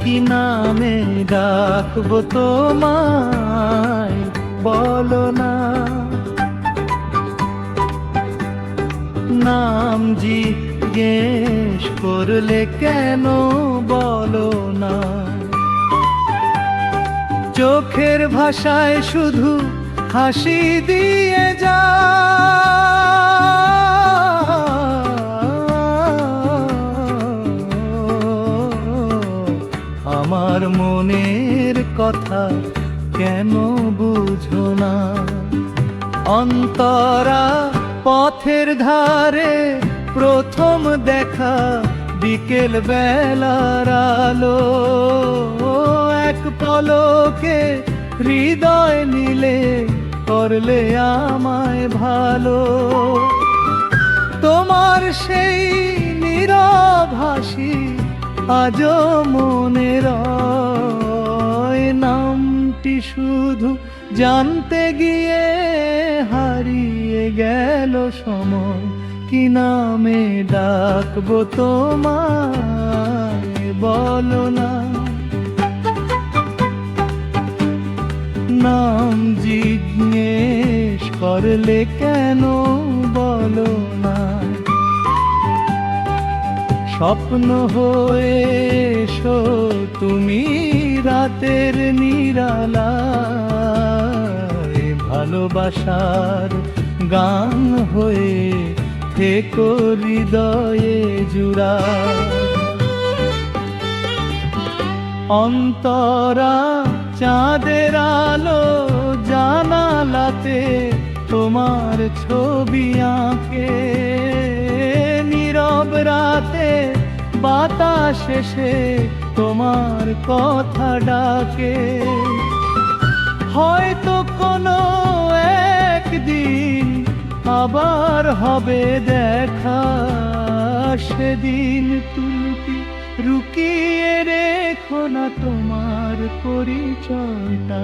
কি নামে ডাকবো তোমায় বলো না। নাম জিজ্ঞেস করলে কেন বলো না। চোখের ভাষায় শুধু হাসি দিয়ে যা, আমার মনের কথা কেন বুঝো না। অন্তরা পথের ধারে প্রথম দেখা বিকেল বেলার আলো, এক পলকে হৃদয় নিলে করলে আমায় ভালো। তোমার সেই নীরব হাসি আজও মনে রয়, নামটি শুধু জানতে গিয়ে হারিয়ে গেল সময়। কি নামে ডাকবো তোমায় বলো না। নাম জিজ্ঞেস করলে কেন বলো না। স্বপ্ন হয়ে এসো তুমি রাতের নিরালায়, ভালোবাসার গান হয়ে থেকো হৃদয়ে জুড়া। অন্তরা চাঁদের আলো জানালাতে তোমার ছবি আঁকে, নীরব রাতে বাতাস এসে তোমার কথা ডাকে। হয়তো কোনো একদিন আবার হবে দেখা, সেদিন তুমি লুকিয়ে রেখো না তোমার পরিচয়টা।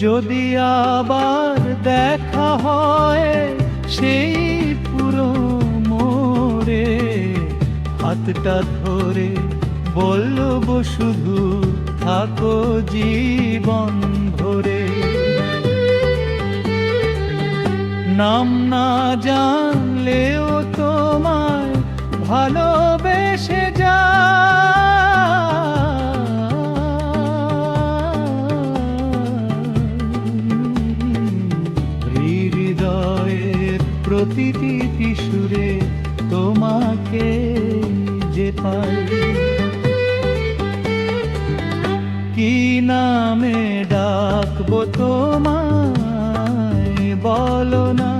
যদি আবার দেখা হয় সেই পুরো মোড়ে, হাতটা ধরে বলবো শুধু থাকো জীবন ভরে। নাম না জানলেও তোমায় ভালোবেসে যা, প্রতিটি সুরে তোমাকে যে পাই। কি নামে ডাকবো তোমায় বলো না।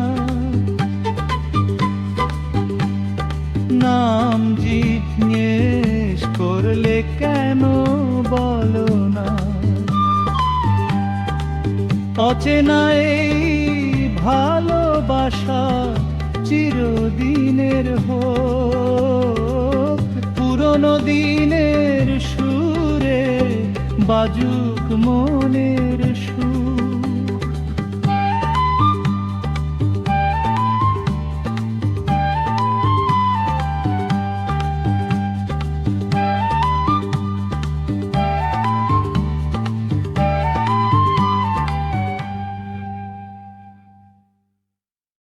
নাম জিজ্ঞেস করলে কেন বলো না। অচেনা এই ভালোবাসা চিরদিনের হোক, পুরনো দিনের সুরে বাজুক মনের সুর।